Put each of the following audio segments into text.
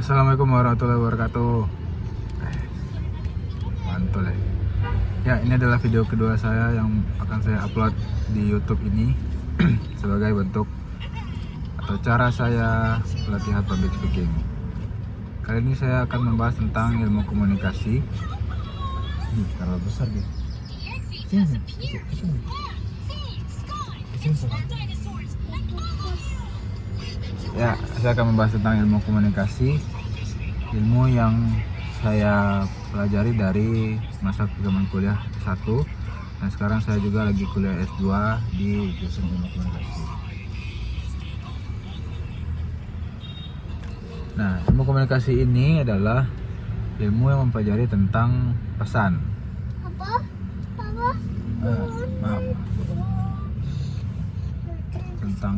Assalamualaikum warahmatullahi wabarakatuh. Mantul ya. Ya, ini adalah video kedua saya yang akan saya upload di YouTube ini sebagai bentuk atau cara saya pelatihan public speaking. Kali ini saya akan membahas tentang ilmu komunikasi. Terlalu besar gitu. Ya, saya akan membahas tentang ilmu komunikasi, ilmu yang saya pelajari dari masa zaman kuliah S1, dan sekarang saya juga lagi kuliah S2 di jurusan ilmu komunikasi. Nah, ilmu komunikasi ini adalah ilmu yang mempelajari tentang pesan. Maaf. Tentang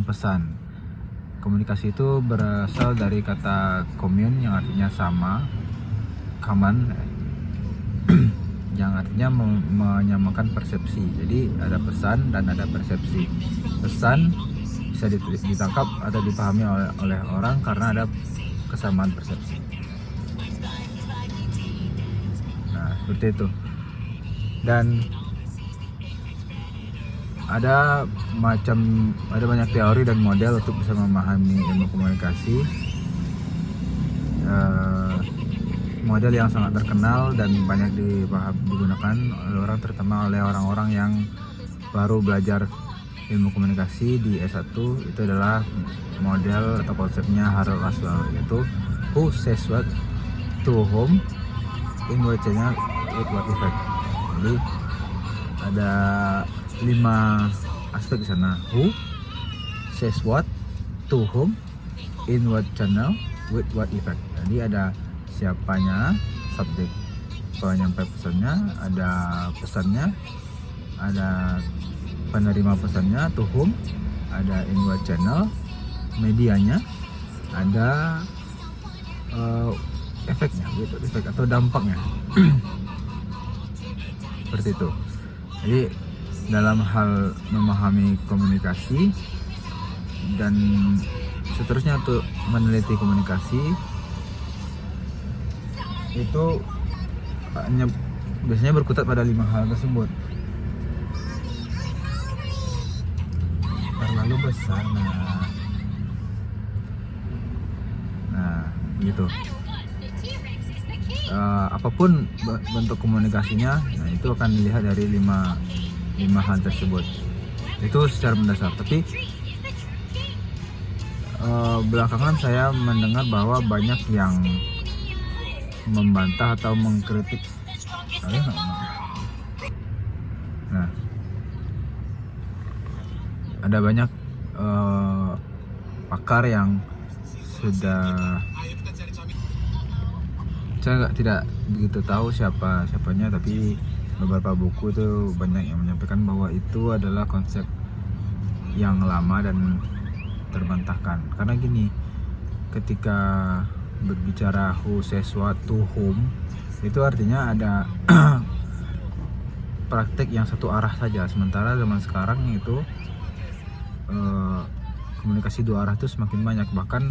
pesan. Komunikasi itu berasal dari kata commune yang artinya sama, common, yang artinya menyamakan persepsi. Jadi ada pesan dan ada persepsi. Pesan bisa ditangkap atau dipahami oleh orang karena ada kesamaan persepsi. Nah, seperti itu. Dan ada banyak teori dan model untuk bisa memahami ilmu komunikasi. Model yang sangat terkenal dan banyak digunakan oleh orang, terutama oleh orang-orang yang baru belajar ilmu komunikasi di S1, itu adalah model atau konsepnya Harold Laswell, yaitu who says what to whom in what channel with what effect. Jadi ada 5 aspek di sana. Who says what to whom in what channel with what effect. Jadi ada siapanya, subjek penyampai pesannya, ada pesannya, ada penerima pesannya to whom, ada in what channel, medianya, ada efeknya, gitu, efek atau dampaknya. Seperti itu. Jadi dalam hal memahami komunikasi dan seterusnya untuk meneliti komunikasi itu biasanya berkutat pada 5 hal tersebut. Terlalu besar, nah gitu. Apapun bentuk komunikasinya, nah itu akan dilihat dari 5 hal tersebut. Itu secara mendasar. Tapi belakangan saya mendengar bahwa banyak yang membantah atau mengkritik. Nah, ada banyak pakar yang sudah, saya tidak begitu tahu siapanya, tapi beberapa buku itu banyak yang menyampaikan bahwa itu adalah konsep yang lama dan terbantahkan. Karena gini, ketika berbicara who says what to whom, itu artinya ada praktek yang satu arah saja. Sementara zaman sekarang itu komunikasi dua arah itu semakin banyak. Bahkan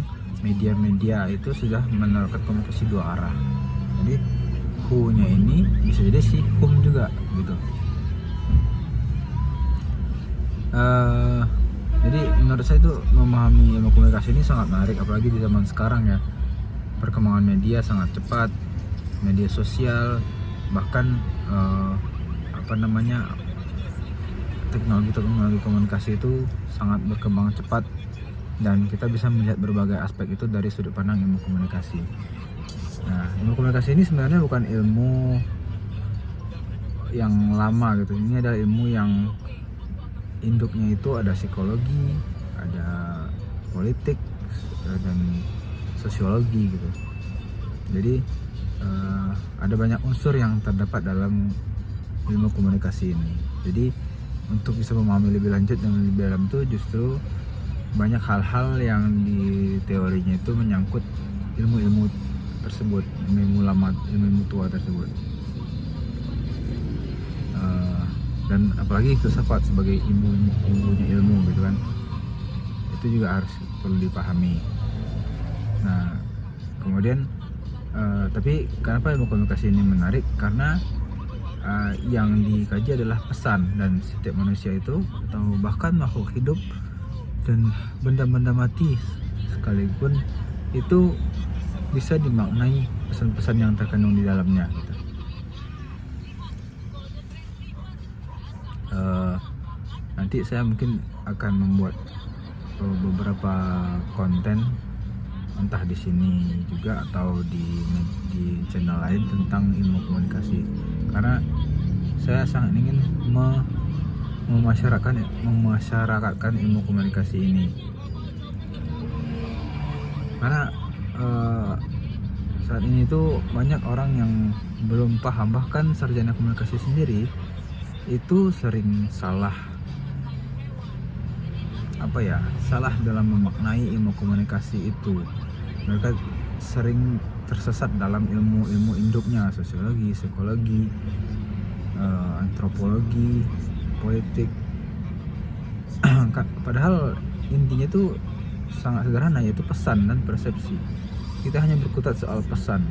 media-media itu sudah menerapkan komunikasi dua arah. Jadi who-nya ini bisa jadi si whom juga gitu. Jadi menurut saya itu memahami ilmu komunikasi ini sangat menarik, apalagi di zaman sekarang ya. Perkembangan media sangat cepat, media sosial, bahkan teknologi komunikasi itu sangat berkembang cepat, dan kita bisa melihat berbagai aspek itu dari sudut pandang ilmu komunikasi. Nah, ilmu komunikasi ini sebenarnya bukan ilmu yang lama gitu. Ini adalah ilmu yang induknya itu ada psikologi, ada politik, dan sosiologi gitu. Jadi ada banyak unsur yang terdapat dalam ilmu komunikasi ini. Jadi untuk bisa memahami lebih lanjut dan lebih dalam itu justru banyak hal-hal yang di teorinya itu menyangkut ilmu-ilmu tersebut, ilmu lama, ilmu tua tersebut. Dan apalagi filsafat sebagai ibunya ilmu gitu kan. itu juga harus perlu dipahami. Nah, kemudian tapi kenapa ilmu komunikasi ini menarik? Karena yang dikaji adalah pesan, dan setiap manusia itu atau bahkan makhluk hidup dan benda-benda mati sekalipun itu bisa dimaknai pesan-pesan yang terkandung di dalamnya gitu. Nanti saya mungkin akan membuat beberapa konten entah di sini juga atau di channel lain tentang ilmu komunikasi, karena saya sangat ingin memasyarakatkan ilmu komunikasi ini, karena saat ini tuh banyak orang yang belum paham, bahkan sarjana komunikasi sendiri itu sering salah dalam memaknai ilmu komunikasi itu. Mereka sering tersesat dalam ilmu induknya, sosiologi, psikologi, antropologi, politik. Padahal intinya itu sangat sederhana, yaitu pesan dan persepsi. Kita hanya berkutat soal pesan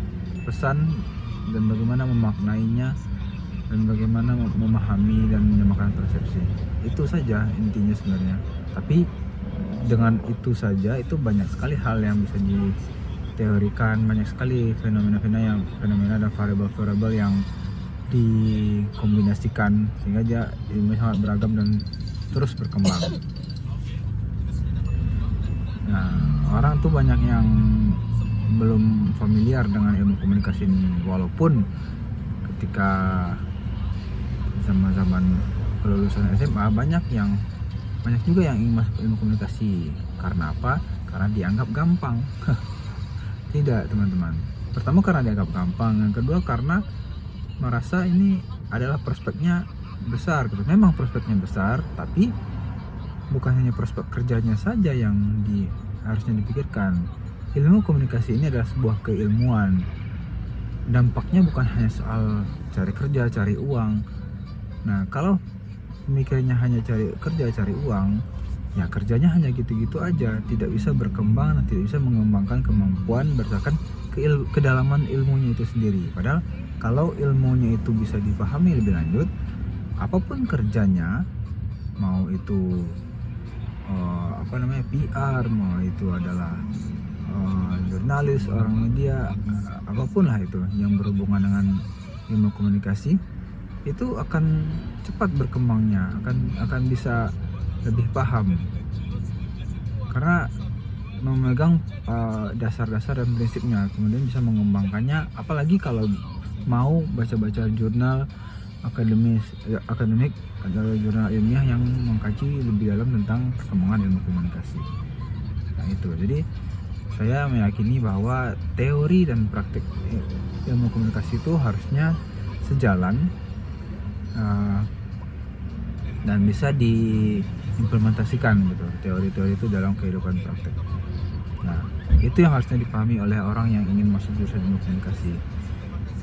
dan bagaimana memaknainya dan bagaimana memahami dan menyamakan persepsi. Itu saja intinya sebenarnya. Tapi dengan itu saja itu banyak sekali hal yang bisa diteorikan, banyak sekali fenomena dan variabel-variabel yang dikombinasikan sehingga dia ilmu sangat beragam dan terus berkembang. Nah, orang tuh banyak yang belum familiar dengan ilmu komunikasi ini, walaupun ketika zaman kelulusan SMA banyak juga yang ingin masuk ilmu komunikasi. Karena apa? Karena dianggap gampang. Tidak, teman-teman. Pertama karena dianggap gampang, yang kedua karena merasa ini adalah prospeknya besar gitu. Memang prospeknya besar, tapi bukan hanya prospek kerjanya saja yang harusnya dipikirkan. Ilmu komunikasi ini adalah sebuah keilmuan. Dampaknya bukan hanya soal cari kerja, cari uang. Nah, kalau pemikirannya hanya cari kerja, cari uang, ya kerjanya hanya gitu-gitu aja, tidak bisa berkembang, tidak bisa mengembangkan kemampuan berdasarkan kedalaman ilmunya itu sendiri. Padahal kalau ilmunya itu bisa dipahami lebih lanjut, apapun kerjanya, mau itu PR, mau itu adalah jurnalis, orang media, apapun lah itu yang berhubungan dengan ilmu komunikasi, itu akan cepat berkembangnya, akan bisa lebih paham karena memegang dasar-dasar dan prinsipnya, kemudian bisa mengembangkannya. Apalagi kalau mau baca-baca jurnal akademik atau jurnal ilmiah yang mengkaji lebih dalam tentang perkembangan ilmu komunikasi. Nah itu, jadi saya meyakini bahwa teori dan praktik ilmu komunikasi itu harusnya sejalan dan bisa diimplementasikan gitu, teori-teori itu dalam kehidupan praktek. Nah, itu yang harusnya dipahami oleh orang yang ingin masuk jurusan ilmu komunikasi.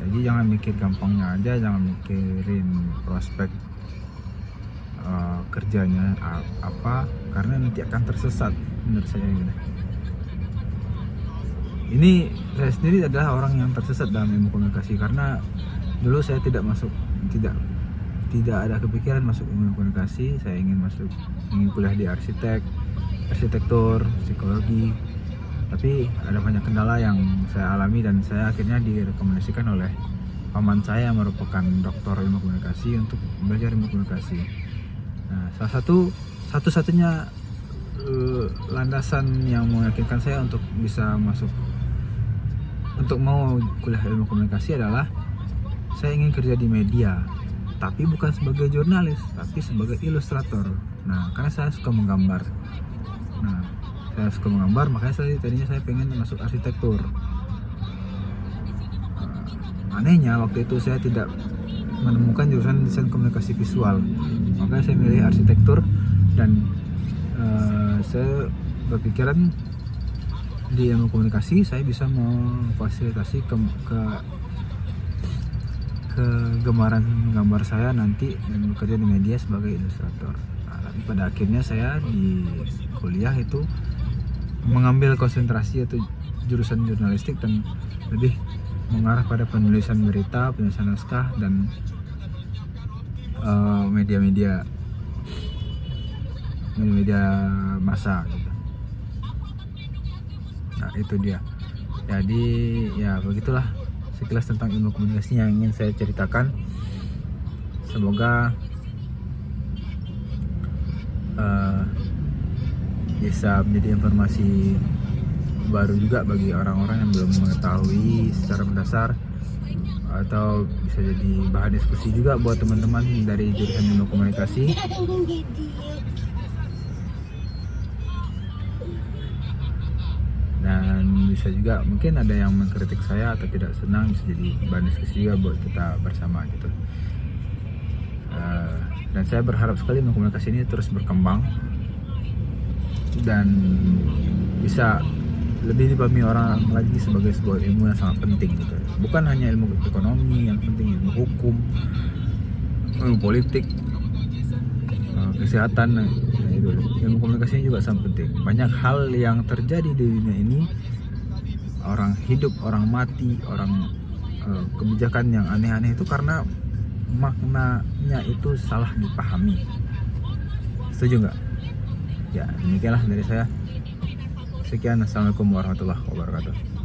Jadi jangan mikir gampangnya aja, jangan mikirin prospek kerjanya apa, karena nanti akan tersesat menurut saya gitu. Ini saya sendiri adalah orang yang tersesat dalam ilmu komunikasi, karena dulu saya tidak ada kepikiran masuk ilmu komunikasi. Saya ingin kuliah di arsitektur, psikologi. Tapi ada banyak kendala yang saya alami dan saya akhirnya direkomendasikan oleh paman saya yang merupakan doktor ilmu komunikasi untuk belajar ilmu komunikasi. Nah, satu-satunya landasan yang meyakinkan saya untuk bisa mau kuliah ilmu komunikasi adalah saya ingin kerja di media, tapi bukan sebagai jurnalis, tapi sebagai ilustrator. Nah, karena saya suka menggambar. Makanya tadinya saya pengen masuk arsitektur. Anehnya waktu itu saya tidak menemukan jurusan desain komunikasi visual, makanya saya milih arsitektur. Dan saya berpikiran di ilmu komunikasi saya bisa memfasilitasi kegemaran gambar saya nanti dan bekerja di media sebagai ilustrator. Nah, pada akhirnya saya di kuliah itu mengambil konsentrasi atau jurusan jurnalistik dan lebih mengarah pada penulisan berita, penulisan naskah, dan media-media massa gitu. Nah itu dia. Jadi ya begitulah sekilas tentang ilmu komunikasi yang ingin saya ceritakan. Semoga bisa menjadi informasi baru juga bagi orang-orang yang belum mengetahui secara mendasar, atau bisa jadi bahan diskusi juga buat teman-teman dari jurusan ilmu komunikasi. Dan bisa juga mungkin ada yang mengkritik saya atau tidak senang, bisa jadi bahan diskusi juga buat kita bersama gitu. Dan saya berharap sekali ilmu komunikasi ini terus berkembang dan bisa lebih dipahami orang lagi sebagai sebuah ilmu yang sangat penting gitu. Bukan hanya ilmu ekonomi yang penting, ilmu hukum, ilmu politik, kesehatan, itu ilmu komunikasi juga sangat penting. Banyak hal yang terjadi di dunia ini, orang hidup, orang mati, orang kebijakan yang aneh-aneh itu karena maknanya itu salah dipahami. Setuju nggak? Ya demikianlah dari saya. Sekian, assalamualaikum warahmatullahi wabarakatuh.